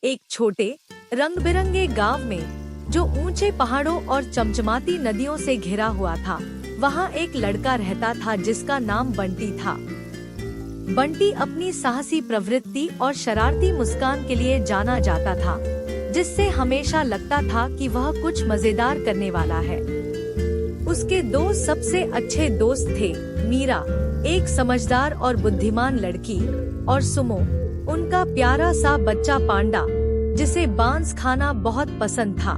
एक छोटे रंग बिरंगे गांव में, जो ऊंचे पहाड़ों और चमचमाती नदियों से घिरा हुआ था, वहां एक लड़का रहता था जिसका नाम बंटी था। बंटी अपनी साहसी प्रवृत्ति और शरारती मुस्कान के लिए जाना जाता था, जिससे हमेशा लगता था कि वह कुछ मजेदार करने वाला है। उसके दो सबसे अच्छे दोस्त थे, मीरा, एक समझदार और बुद्धिमान लड़की, और सुमो, उनका प्यारा सा बच्चा पांडा, जिसे बांस खाना बहुत पसंद था।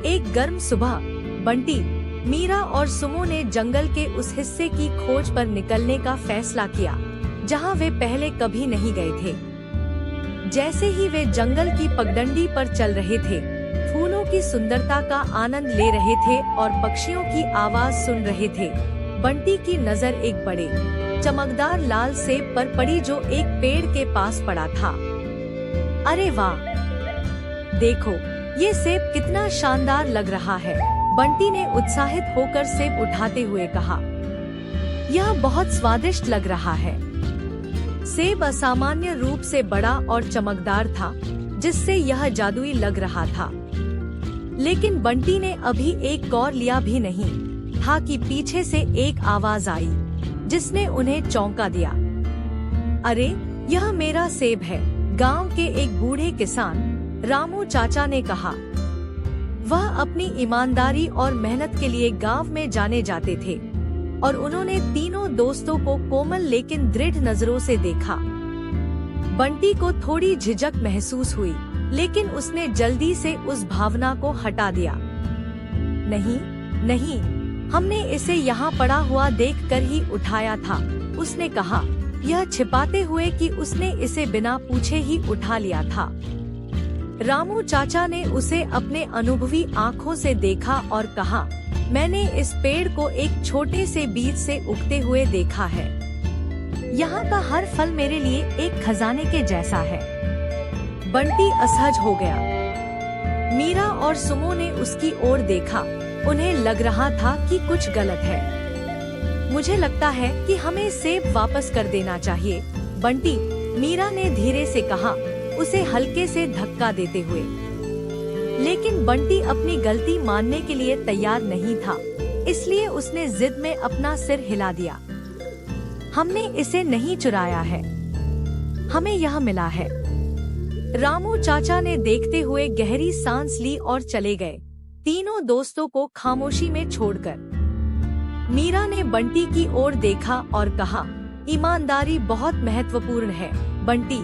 एक गर्म सुबह बंटी, मीरा और सुमो ने जंगल के उस हिस्से की खोज पर निकलने का फैसला किया जहां वे पहले कभी नहीं गए थे। जैसे ही वे जंगल की पगडंडी पर चल रहे थे, फूलों की सुंदरता का आनंद ले रहे थे और पक्षियों की आवाज सुन रहे थे, बंटी की नजर एक बड़े चमकदार लाल सेब पर पड़ी जो एक पेड़ के पास पड़ा था। अरे वाह! देखो, ये सेब कितना शानदार लग रहा है, बंटी ने उत्साहित होकर सेब उठाते हुए कहा। यह बहुत स्वादिष्ट लग रहा है। सेब असामान्य रूप से बड़ा और चमकदार था, जिससे यह जादुई लग रहा था। लेकिन बंटी ने अभी एक कौर लिया भी नहीं था कि पीछे से एक आवाज आई, जिसने उन्हें चौंका दिया। अरे, यह मेरा सेब है, गांव के एक बूढ़े किसान रामू चाचा ने कहा। वह अपनी ईमानदारी और मेहनत के लिए गांव में जाने जाते थे, और उन्होंने तीनों दोस्तों को कोमल लेकिन दृढ़ नजरों से देखा। बंटी को थोड़ी झिझक महसूस हुई, लेकिन उसने जल्दी से उस भावना को हटा दिया। नहीं, नहीं, हमने इसे यहाँ पड़ा हुआ देखकर ही उठाया था, उसने कहा, यह छिपाते हुए कि उसने इसे बिना पूछे ही उठा लिया था। रामू चाचा ने उसे अपने अनुभवी आँखों से देखा और कहा, मैंने इस पेड़ को एक छोटे से बीज से उगते हुए देखा है। यहाँ का हर फल मेरे लिए एक खजाने के जैसा है। बंटी असहज हो गया। मीरा और सुमो ने उसकी ओर देखा, उन्हें लग रहा था कि कुछ गलत है। मुझे लगता है कि हमें सेब वापस कर देना चाहिए, बंटी, मीरा ने धीरे से कहा, उसे हल्के से धक्का देते हुए। लेकिन बंटी अपनी गलती मानने के लिए तैयार नहीं था, इसलिए उसने जिद में अपना सिर हिला दिया। हमने इसे नहीं चुराया है, हमें यह मिला है। रामू चाचा ने देखते हुए गहरी सांस ली और चले गए, तीनों दोस्तों को खामोशी में छोड़कर। मीरा ने बंटी की ओर देखा और कहा, ईमानदारी बहुत महत्वपूर्ण है, बंटी।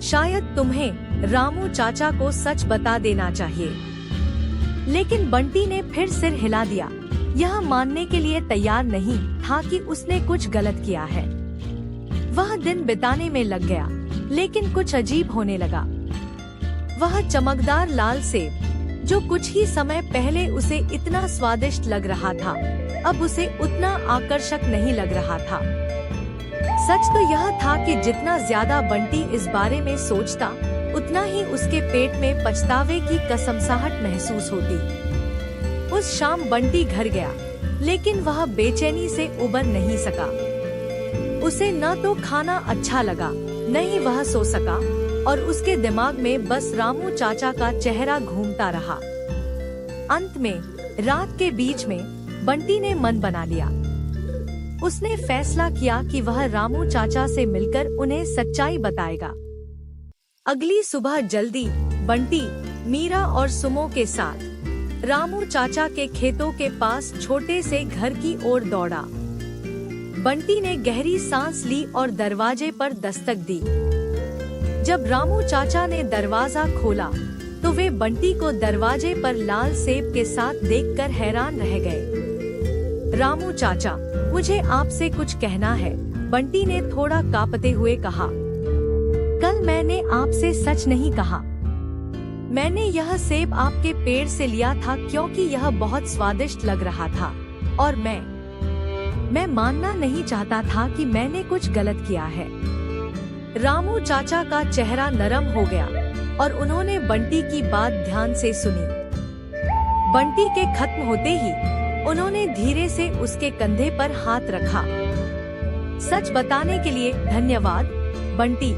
शायद तुम्हें रामू चाचा को सच बता देना चाहिए। लेकिन बंटी ने फिर सिर हिला दिया, यह मानने के लिए तैयार नहीं था कि उसने कुछ गलत किया है। वह दिन बिताने में लग गया, लेकिन कुछ अजीब होने लगा। वह चमकदार लाल सेब, जो कुछ ही समय पहले उसे इतना स्वादिष्ट लग रहा था, अब उसे उतना आकर्षक नहीं लग रहा था। सच तो यह था कि जितना ज्यादा बंटी इस बारे में सोचता, उतना ही उसके पेट में पछतावे की कसमसाहट महसूस होती। उस शाम बंटी घर गया, लेकिन वह बेचैनी से उबर नहीं सका। उसे न तो खाना अच्छा लगा, न ही वह सो सका, और उसके दिमाग में बस रामू चाचा का चेहरा घूमता रहा। अंत में रात के बीच में बंटी ने मन बना लिया। उसने फैसला किया कि वह रामू चाचा से मिलकर उन्हें सच्चाई बताएगा। अगली सुबह जल्दी बंटी, मीरा और सुमो के साथ रामू चाचा के खेतों के पास छोटे से घर की ओर दौड़ा। बंटी ने गहरी सांस ली और दरवाजे पर दस्तक दी। जब रामू चाचा ने दरवाजा खोला, तो वे बंटी को दरवाजे पर लाल सेब के साथ देखकर हैरान रह गए। रामू चाचा, मुझे आपसे कुछ कहना है, बंटी ने थोड़ा कांपते हुए कहा। कल मैंने आपसे सच नहीं कहा। मैंने यह सेब आपके पेड़ से लिया था क्योंकि यह बहुत स्वादिष्ट लग रहा था, और मैं मानना नहीं चाहता था कि मैंने कुछ गलत किया है। रामू चाचा का चेहरा नरम हो गया और उन्होंने बंटी की बात ध्यान से सुनी। बंटी के खत्म होते ही उन्होंने धीरे से उसके कंधे पर हाथ रखा। सच बताने के लिए धन्यवाद, बंटी।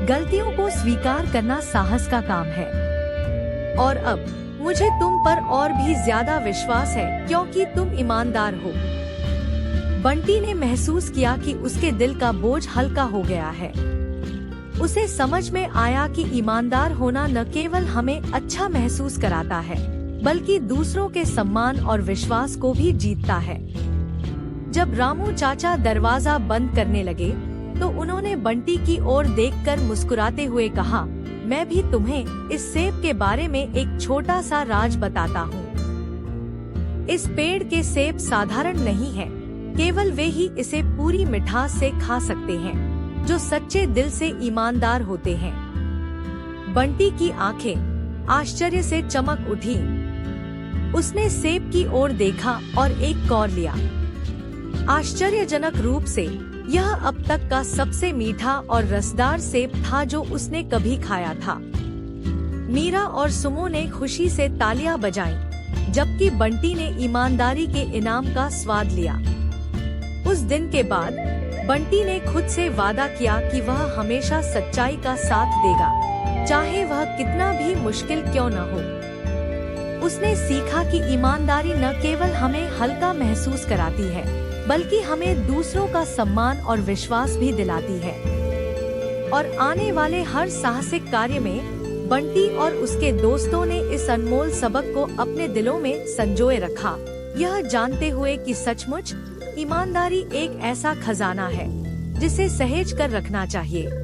गलतियों को स्वीकार करना साहस का काम है। और अब मुझे तुम पर और भी ज्यादा विश्वास है क्योंकि तुम ईमानदार हो। बंटी ने महसूस किया कि उसके दिल का बोझ हल्का हो गया है। उसे समझ में आया कि ईमानदार होना न केवल हमें अच्छा महसूस कराता है, बल्कि दूसरों के सम्मान और विश्वास को भी जीतता है। जब रामू चाचा दरवाजा बंद करने लगे, तो उन्होंने बंटी की ओर देखकर मुस्कुराते हुए कहा, मैं भी तुम्हें इस सेब के बारे में एक छोटा सा राज बताता हूँ। इस पेड़ के सेब साधारण नहीं है, केवल वे ही इसे पूरी मिठास से खा सकते हैं जो सच्चे दिल से ईमानदार होते हैं। बंटी की आंखें आश्चर्य से चमक उठी। उसने सेब की ओर देखा और एक कौर लिया। आश्चर्यजनक रूप से यह अब तक का सबसे मीठा और रसदार सेब था जो उसने कभी खाया था। मीरा और सुमो ने खुशी से तालियां बजाईं, जबकि बंटी ने ईमानदारी के इनाम का स्वाद लिया। उस दिन के बाद बंटी ने खुद से वादा किया कि वह हमेशा सच्चाई का साथ देगा, चाहे वह कितना भी मुश्किल क्यों न हो। उसने सीखा कि ईमानदारी न केवल हमें हल्का महसूस कराती है, बल्कि हमें दूसरों का सम्मान और विश्वास भी दिलाती है। और आने वाले हर साहसिक कार्य में बंटी और उसके दोस्तों ने इस अनमोल सबक को अपने दिलों में संजोए रखा, यह जानते हुए कि सचमुच ईमानदारी एक ऐसा खजाना है जिसे सहेज कर रखना चाहिए।